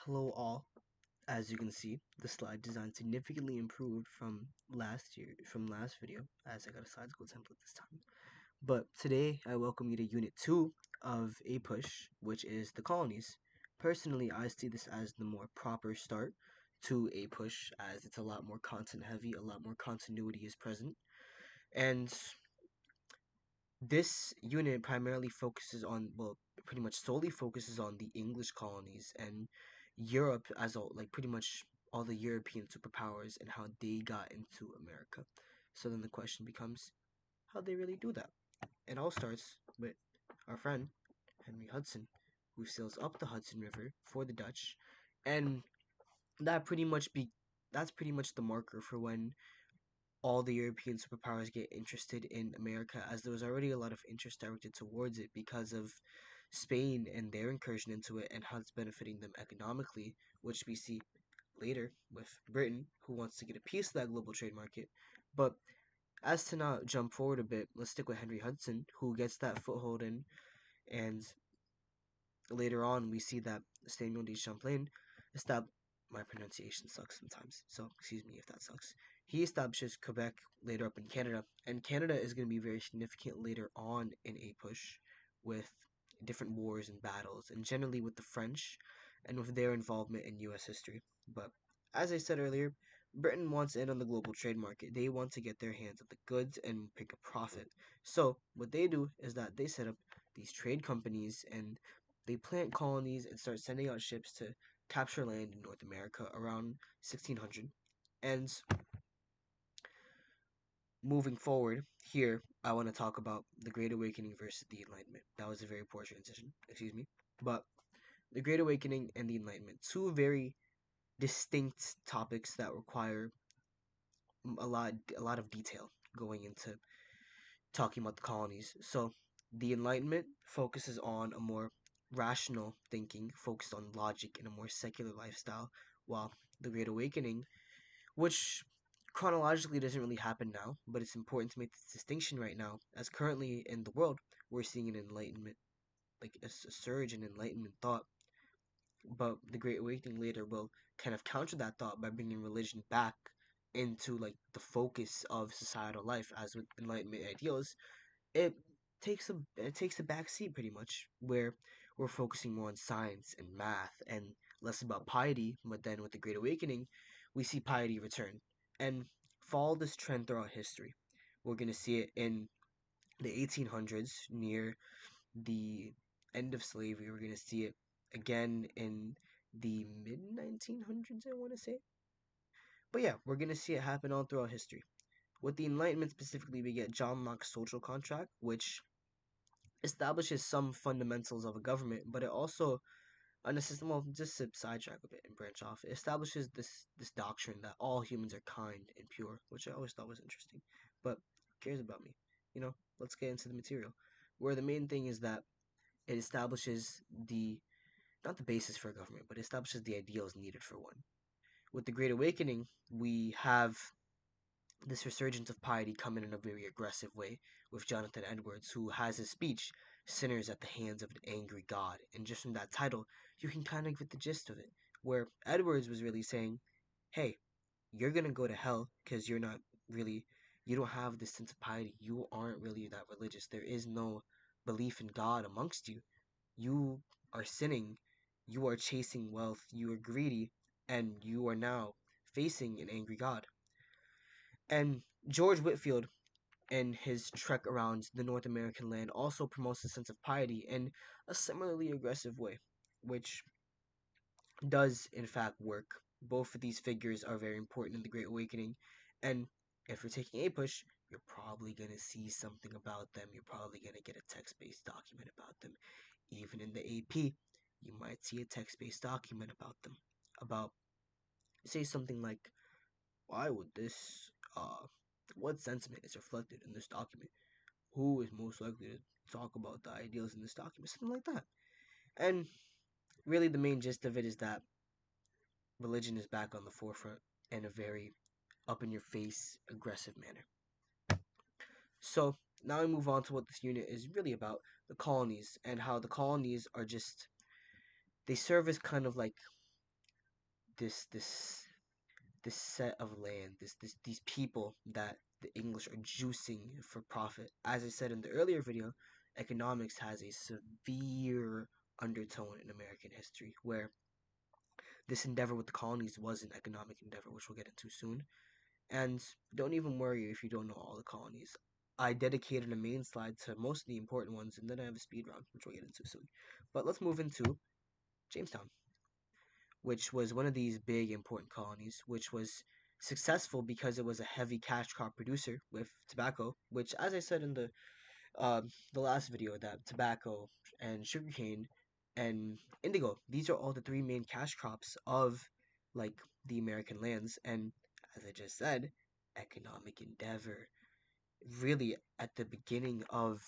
Hello all. As you can see, the slide design significantly improved from last video, as I got a slide school template this time. But today I welcome you to Unit 2 of APUSH, which is the colonies. Personally, I see this as the more proper start to APUSH, as it's a lot more content heavy, a lot more continuity is present. And this unit primarily focuses on, well, pretty much solely focuses on the English colonies and Europe as a like pretty much all the European superpowers and how they got into America. So then the question becomes, how they really do that? It all starts with our friend Henry Hudson, who sails up the Hudson River for the Dutch, and that pretty much be that's pretty much the marker for when all the European superpowers get interested in America, as there was already a lot of interest directed towards it because of Spain and their incursion into it and how it's benefiting them economically, which we see later with Britain, who wants to get a piece of that global trade market. But as to not jump forward a bit, let's stick with Henry Hudson, who gets that foothold in, and later on we see that Samuel de Champlain established. My pronunciation sucks sometimes, so excuse me if that sucks. He establishes Quebec later up in Canada, and Canada is going to be very significant later on in APUSH with different wars and battles, and generally with the French and with their involvement in US history. But as I said earlier, Britain wants in on the global trade market. They want to get their hands on the goods and pick a profit. So what they do is that they set up these trade companies and they plant colonies and start sending out ships to capture land in North America around 1600. And moving forward, here I want to talk about the Great Awakening versus the Enlightenment. That was a very poor transition, excuse me. But the Great Awakening and the Enlightenment, two very distinct topics that require a lot of detail going into talking about the colonies. So the Enlightenment focuses on a more rational thinking, focused on logic and a more secular lifestyle, while the Great Awakening, which chronologically doesn't really happen now, but it's important to make this distinction right now, as currently in the world we're seeing an enlightenment, like a surge in enlightenment thought. But the Great Awakening later will kind of counter that thought by bringing religion back into like the focus of societal life, as with enlightenment ideals it it takes a back seat pretty much, where we're focusing more on science and math and less about piety. But then with the Great Awakening, we see piety return and follow this trend throughout history. We're gonna see it in the 1800s near the end of slavery. We're gonna see it again in the mid 1900s, I want to say. But yeah, we're gonna see it happen all throughout history. With the Enlightenment specifically, we get John Locke's social contract, which establishes some fundamentals of a government, but it also, on a system of just to sidetrack a bit and branch off, it establishes this doctrine that all humans are kind and pure, which I always thought was interesting. But who cares about me? Let's get into the material. Where the main thing is that it establishes the not the basis for a government, but it establishes the ideals needed for one. With the Great Awakening, we have this resurgence of piety coming in a very aggressive way with Jonathan Edwards, who has his speech, Sinners at the Hands of an Angry God. And just from that title, you can kind of get the gist of it, where Edwards was really saying, hey, you're going to go to hell because you don't have this sense of piety. You aren't really that religious. There is no belief in God amongst you. You are sinning. You are chasing wealth. You are greedy. And you are now facing an angry God. And George Whitfield, in his trek around the North American land, also promotes a sense of piety in a similarly aggressive way, which does in fact work. Both of these figures are very important in the Great Awakening, and if you're taking APUSH, you're probably going to see something about them. You're probably going to get a text-based document about them. Even in the AP, you might see a text-based document about them. About, say something like, why would this what sentiment is reflected in this document? Who is most likely to talk about the ideals in this document? Something like that. And really, the main gist of it is that religion is back on the forefront in a very up in your face, aggressive manner. So now we move on to what this unit is really about, the colonies, and how the colonies are just, they serve as kind of like this set of land, these people that the English are juicing for profit. As I said in the earlier video, economics has a severe undertone in American history, where this endeavor with the colonies was an economic endeavor, which we'll get into soon. And don't even worry if you don't know all the colonies. I dedicated a main slide to most of the important ones, and then I have a speed round, which we'll get into soon. But let's move into Jamestown, which was one of these big important colonies, which was successful because it was a heavy cash crop producer with tobacco, which, as I said in the last video, that tobacco and sugarcane and indigo, these are all the three main cash crops of like the American lands. And as I just said, economic endeavor. Really, at the beginning of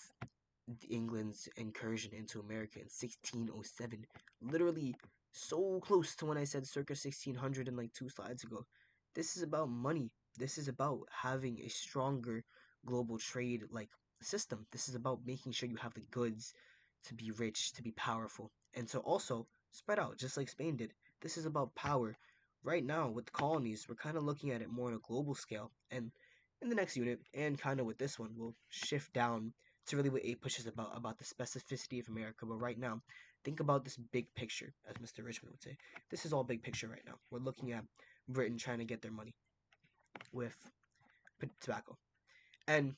England's incursion into America in 1607. Literally so close to when I said circa 1600 in like two slides ago. This is about money. This is about having a stronger global trade like system. This is about making sure you have the goods to be rich, to be powerful, and to also spread out just like Spain did. This is about power. Right now with the colonies, we're kind of looking at it more on a global scale, and in the next unit and kind of with this one, we'll shift down to really what APUSH is about the specificity of America. But right now, think about this big picture, as Mr. Richmond would say. This is all big picture right now. We're looking at Britain trying to get their money with tobacco. And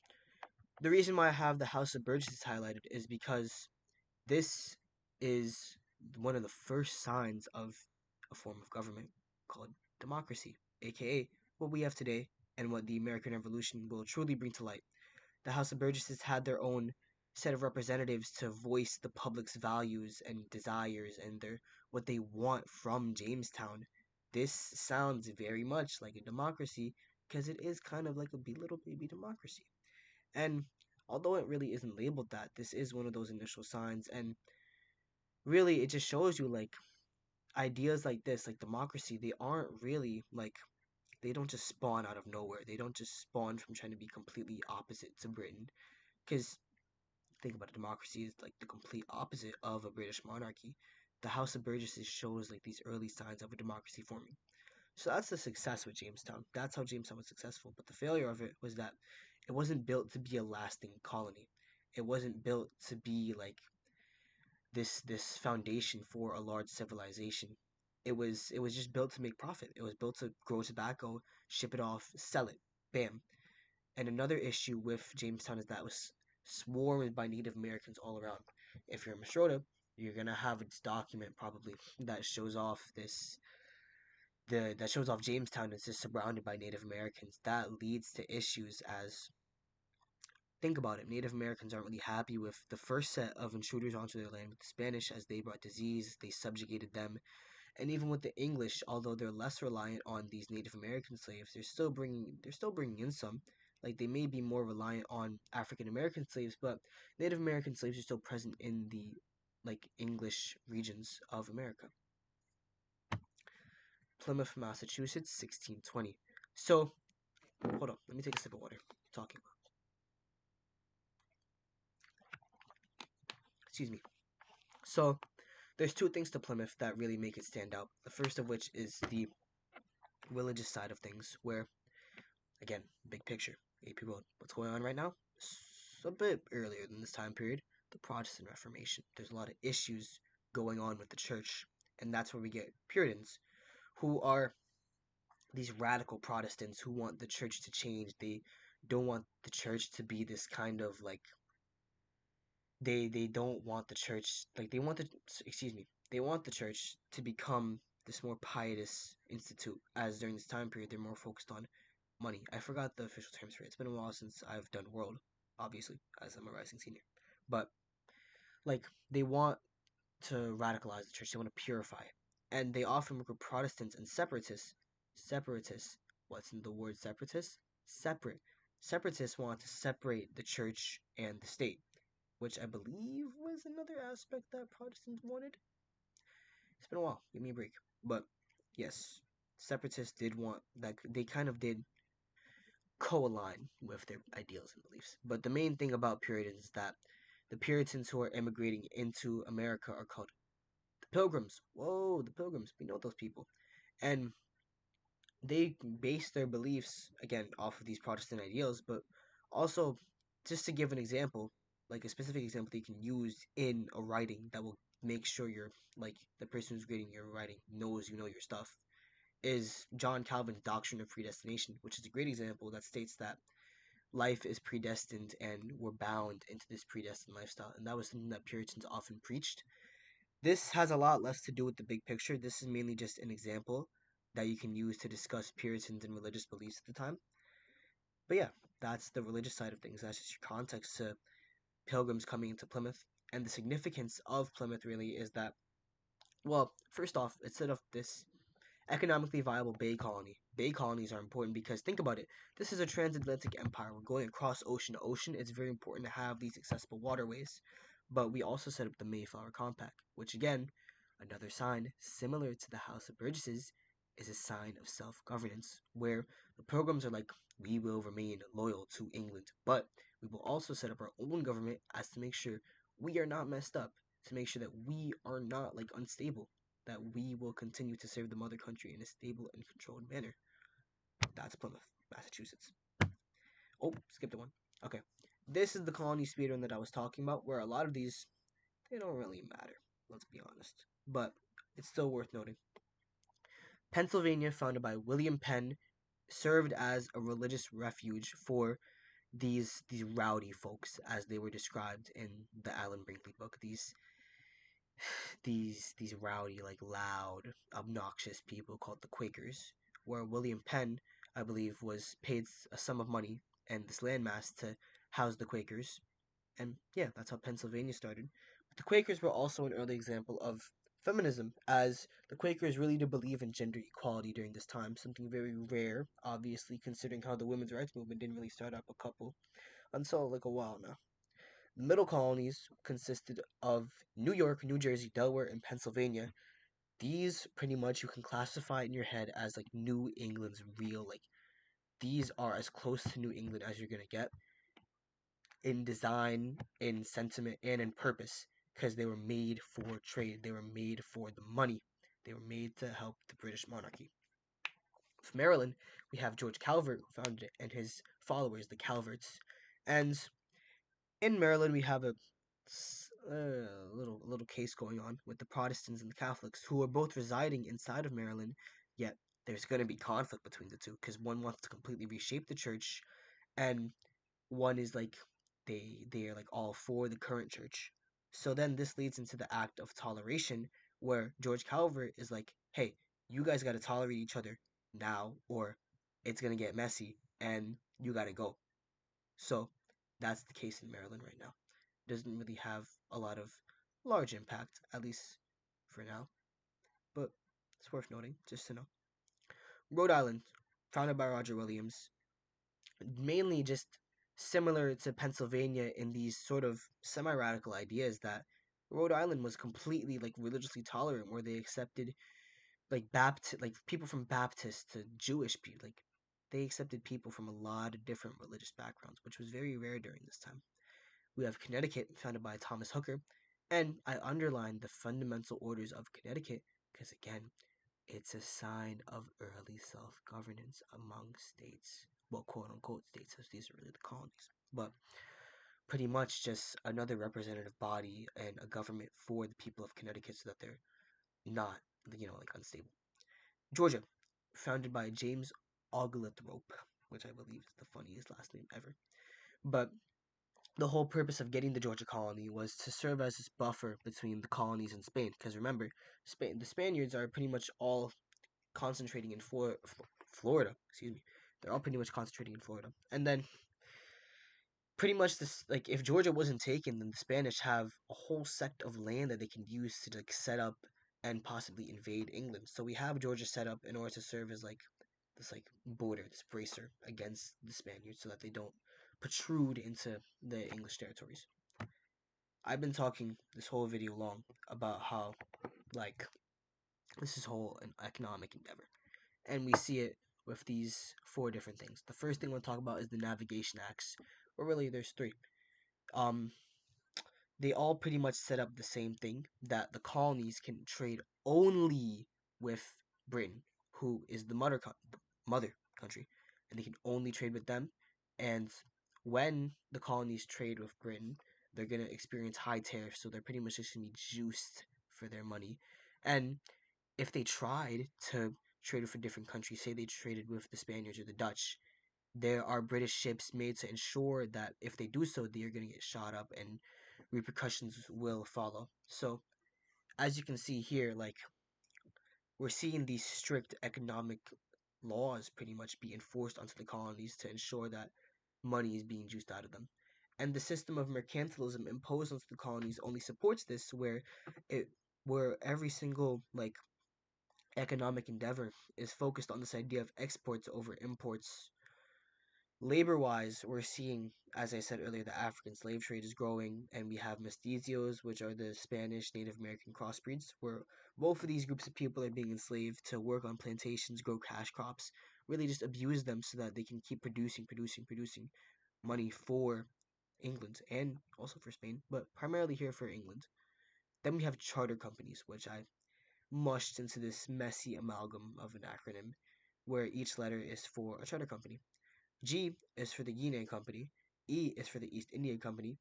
the reason why I have the House of Burgesses highlighted is because this is one of the first signs of a form of government called democracy, aka what we have today and what the American Revolution will truly bring to light. The House of Burgesses had their own set of representatives to voice the public's values and desires and their what they want from Jamestown. This sounds very much like a democracy because it is kind of like a little baby democracy. And although it really isn't labeled that, this is one of those initial signs. And really, it just shows you like ideas like this, like democracy, they aren't really like they don't just spawn out of nowhere. They don't just spawn from trying to be completely opposite to Britain. Because think about it, democracy is like the complete opposite of a British monarchy. The House of Burgesses shows like these early signs of a democracy forming. So that's the success with Jamestown. That's how Jamestown was successful. But the failure of it was that it wasn't built to be a lasting colony. It wasn't built to be like this foundation for a large civilization. It was just built to make profit. It was built to grow tobacco, ship it off, sell it. Bam. And another issue with Jamestown is that it was swarmed by Native Americans all around. If you're in Minnesota, you're gonna have this document probably that shows off that shows off Jamestown is just surrounded by Native Americans. That leads to issues as think about it. Native Americans aren't really happy with the first set of intruders onto their land with the Spanish, as they brought disease, they subjugated them, and even with the English, although they're less reliant on these Native American slaves, they're still bringing in some. Like they may be more reliant on African American slaves, but Native American slaves are still present in the like English regions of America. Plymouth, Massachusetts, 1620. So, hold on, let me take a sip of water. Talking about. Excuse me. So, there's two things to Plymouth that really make it stand out. The first of which is the religious side of things, where again, big picture, AP Road. What's going on right now? A bit earlier than this time period, the Protestant Reformation. There's a lot of issues going on with the church, and that's where we get Puritans, who are these radical Protestants who want the church to change. They don't want the church to be this kind of like they don't want the church like they want the excuse me they want the church to become this more pietous institute, as during this time period they're more focused on money. I forgot the official terms for it. It's been a while since I've done world, obviously, as I'm a rising senior. But like they want to radicalize the church, they want to purify it. And they often recruit Protestants and separatists. Separatists. What's in the word separatist? Separate. Separatists want to separate the church and the state, which I believe was another aspect that Protestants wanted. It's been a while. Give me a break. But yes, separatists did want that. They kind of did co-align with their ideals and beliefs. But the main thing about Puritans is that the Puritans who are immigrating into America are called the Pilgrims. Whoa, the Pilgrims. We know those people. And they base their beliefs again off of these Protestant ideals, but also just to give an example, like a specific example that you can use in a writing that will make sure you're like the person who's reading your writing knows you know your stuff is John Calvin's doctrine of predestination, which is a great example that states that life is predestined and we're bound into this predestined lifestyle. And that was something that Puritans often preached. This has a lot less to do with the big picture. This is mainly just an example that you can use to discuss Puritans and religious beliefs at the time. But yeah, that's the religious side of things. That's just your context to pilgrims coming into Plymouth. And the significance of Plymouth really is that, well, first off, it set up this economically viable bay colony. Bay colonies are important because think about it. This is a transatlantic empire. We're going across ocean to ocean. It's very important to have these accessible waterways. But we also set up the Mayflower Compact, which again, another sign similar to the House of Burgesses, is a sign of self-governance, where the pilgrims are like, we will remain loyal to England, but we will also set up our own government as to make sure we are not messed up, to make sure that we are not like unstable, that we will continue to serve the mother country in a stable and controlled manner. That's Plymouth, Massachusetts. Oh, skipped one. Okay. This is the colony speedrun that I was talking about, where a lot of these, they don't really matter, let's be honest. But it's still worth noting. Pennsylvania, founded by William Penn, served as a religious refuge for these rowdy folks, as they were described in the Alan Brinkley book. These rowdy, like loud, obnoxious people called the Quakers, where William Penn, I believe, was paid a sum of money and this landmass to house the Quakers. And yeah, that's how Pennsylvania started. But the Quakers were also an early example of feminism, as the Quakers really did believe in gender equality during this time, something very rare, obviously, considering how the women's rights movement didn't really start up a couple until like a while now. The middle colonies consisted of New York, New Jersey, Delaware, and Pennsylvania. These pretty much you can classify in your head as like New England's real, like these are as close to New England as you're gonna get in design, in sentiment, and in purpose, because they were made for trade. They were made for the money. They were made to help the British monarchy. From Maryland, we have George Calvert, who founded it, and his followers, the Calverts. And in Maryland, we have a little case going on with the Protestants and the Catholics, who are both residing inside of Maryland. Yet there's going to be conflict between the two because one wants to completely reshape the church, and one is like they are like all for the current church. So then this leads into the act of toleration, where George Calvert is like, hey, you guys got to tolerate each other now, or it's gonna get messy, and you got to go. So that's the case in Maryland right now. Doesn't really have a lot of large impact, at least for now, but it's worth noting just to know. Rhode Island, founded by Roger Williams, mainly just similar to Pennsylvania in these sort of semi-radical ideas that Rhode Island was completely like religiously tolerant, where they accepted like people from Baptist to Jewish people, like they accepted people from a lot of different religious backgrounds, which was very rare during this time. We have Connecticut, founded by Thomas Hooker, and I underline the fundamental orders of Connecticut because again, it's a sign of early self-governance among states. Well, quote unquote states, as these are really the colonies. But pretty much just another representative body and a government for the people of Connecticut so that they're not, like unstable. Georgia, founded by James Oglethorpe, which I believe is the funniest last name ever. But the whole purpose of getting the Georgia colony was to serve as this buffer between the colonies and Spain. Because remember, the Spaniards are pretty much all concentrating in Florida. Excuse me. They're all pretty much concentrating in Florida. And then pretty much this, like if Georgia wasn't taken, then the Spanish have a whole sect of land that they can use to like set up and possibly invade England. So we have Georgia set up in order to serve as like this like border, this bracer against the Spaniards so that they don't protrude into the English territories. I've been talking this whole video long about how like this is whole an economic endeavor. And we see it with these four different things. The first thing we'll talk about is the Navigation Acts, or really there's three. Um, they all pretty much set up the same thing that the colonies can trade only with Britain. who is the mother country, and they can only trade with them. And when the colonies trade with Britain, they're gonna experience high tariffs, so they're pretty much just gonna be juiced for their money. And if they tried to trade with a different country, say they traded with the Spaniards or the Dutch, there are British ships made to ensure that if they do so, they are going to get shot up and repercussions will follow. So, as you can see here, like we're seeing these strict economic laws pretty much be enforced onto the colonies to ensure that money is being juiced out of them. And the system of mercantilism imposed onto the colonies only supports this, it where every single like economic endeavor is focused on this idea of exports over imports. Labor wise, we're seeing, as I said earlier, the African slave trade is growing, and we have mestizos, which are the Spanish Native American crossbreeds, where both of these groups of people are being enslaved to work on plantations, grow cash crops, really just abuse them so that they can keep producing money for England and also for Spain, but primarily here for England. Then we have charter companies, which I mushed into this messy amalgam of an acronym where each letter is for a charter company. G is for the Guinea Company, E is for the East India Company,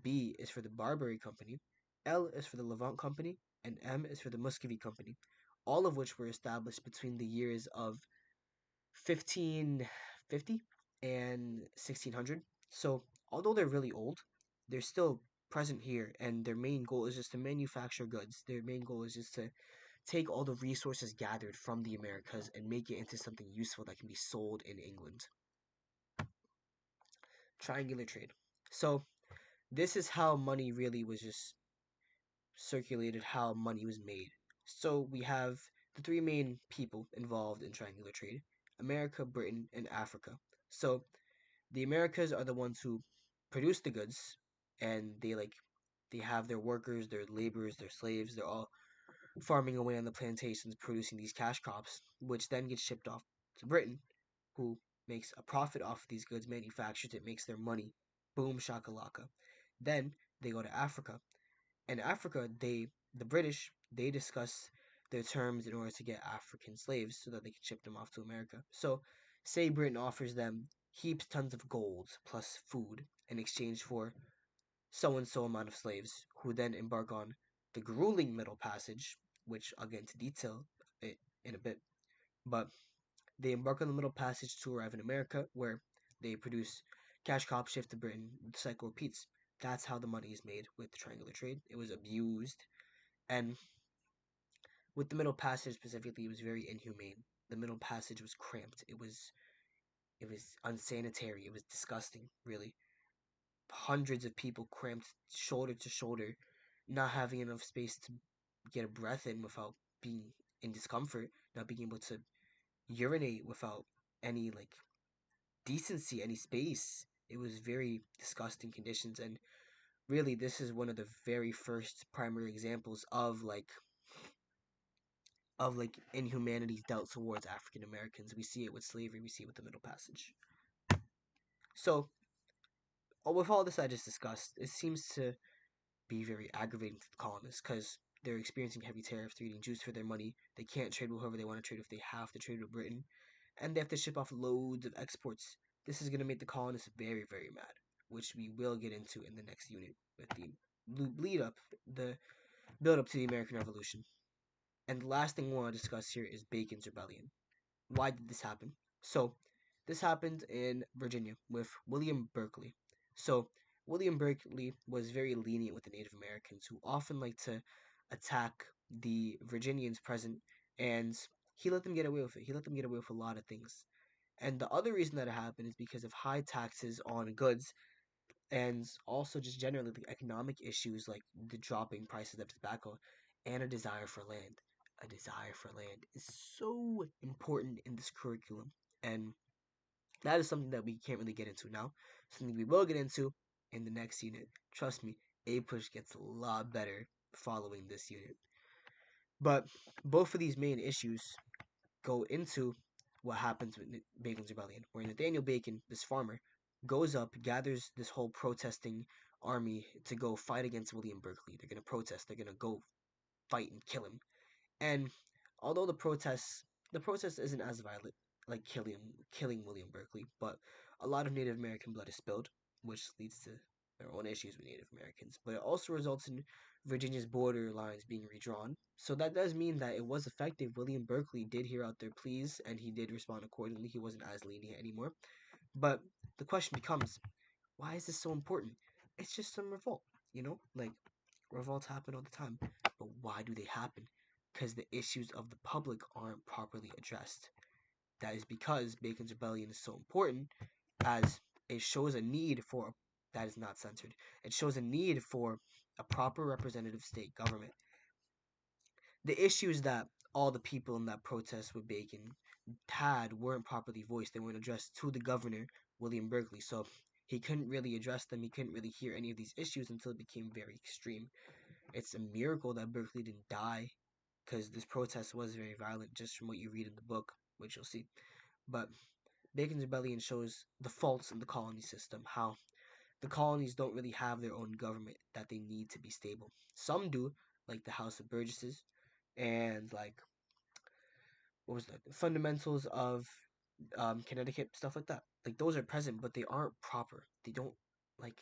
B is for the Barbary Company, L is for the Levant Company, and M is for the Muscovy Company, all of which were established between the years of 1550 and 1600. So, although they're really old, they're still present here, and their main goal is just to manufacture goods. Their main goal is just to take all the resources gathered from the Americas and make it into something useful that can be sold in England. Triangular trade. So this is how money really was just circulated, how money was made. So we have the three main people involved in triangular trade: America, Britain, and Africa. So the Americas are the ones who produce the goods, and they have their workers, their laborers, their slaves. They're all farming away on the plantations, producing these cash crops, which then get shipped off to Britain, who makes a profit off of these goods, manufactures it, makes their money. Boom shakalaka. Then they go to Africa. In Africa, the British, they discuss their terms in order to get African slaves so that they can ship them off to America. So, say Britain offers them heaps tons of gold plus food in exchange for so and so amount of slaves, who then embark on the grueling Middle Passage, which I'll get into detail in a bit. But they embark on the Middle Passage to arrive in America, where they produce cash crops, shift to Britain, the cycle repeats. That's how the money is made with the triangular trade. It was abused, and with the Middle Passage specifically, it was very inhumane. The Middle Passage was cramped. It was unsanitary. It was disgusting, really. Hundreds of people cramped shoulder to shoulder, not having enough space to get a breath in without being in discomfort, not being able to urinate without any decency, any space. It was very disgusting conditions, and really, this is one of the very first primary examples of inhumanities dealt towards African Americans. We see it with slavery, we see it with the Middle Passage. So, with all this I just discussed, it seems to be very aggravating to the colonists because they're experiencing heavy tariffs, they're eating juice for their money. They can't trade with whoever they want to trade with. They have to trade with Britain, and they have to ship off loads of exports. This is going to make the colonists very, very mad, which we will get into in the next unit with the lead up, the build up to the American Revolution. And the last thing we want to discuss here is Bacon's Rebellion. Why did this happen? So, this happened in Virginia with William Berkeley. So, William Berkeley was very lenient with the Native Americans who often like to attack the Virginians present, and he let them get away with it. He let them get away with a lot of things. And the other reason that it happened is because of high taxes on goods and also just generally the economic issues like the dropping prices of tobacco and a desire for land. A desire for land is so important in this curriculum, and that is something that we can't really get into now. Something we will get into in the next unit. Trust me, APUSH gets a lot better following this unit. But both of these main issues go into what happens with Bacon's Rebellion, where Nathaniel Bacon, this farmer, goes up, gathers this whole protesting army to go fight against William Berkeley. They're going to protest, they're going to go fight and kill him. And although the protests the process isn't as violent, like killing William Berkeley, but a lot of Native American blood is spilled, which leads to their own issues with Native Americans. But it also results in Virginia's border lines being redrawn. So that does mean that it was effective. William Berkeley did hear out their pleas and he did respond accordingly. He wasn't as lenient anymore. But the question becomes, why is this so important? It's just some revolt, like revolts happen all the time. But why do they happen? Because the issues of the public aren't properly addressed. That is because Bacon's Rebellion is so important, as it shows a need for, that is not censored, it shows a need for a proper representative state government. The issues that all the people in that protest with Bacon had weren't properly voiced. They weren't addressed to the governor, William Berkeley. So he couldn't really address them. He couldn't really hear any of these issues until it became very extreme. It's a miracle that Berkeley didn't die, because this protest was very violent, just from what you read in the book, which you'll see. But Bacon's Rebellion shows the faults in the colony system, how the colonies don't really have their own government that they need to be stable. Some do, like the House of Burgesses, and like what was the fundamentals of Connecticut, stuff like that. Like those are present, but they aren't proper. They don't like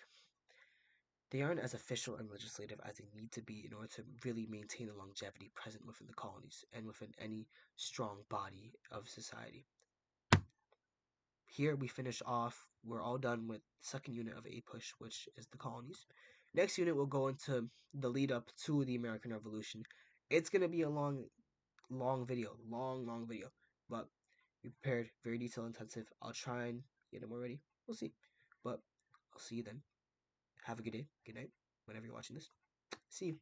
they aren't as official and legislative as they need to be in order to really maintain the longevity present within the colonies and within any strong body of society. Here we finish off. We're all done with the second unit of APUSH, which is the colonies. Next unit will go into the lead up to the American Revolution. It's gonna be a long video, long video, but we prepared, very detail intensive. I'll try and get them already. We'll see, but I'll see you then. Have a good day, good night, whenever you're watching this. See you.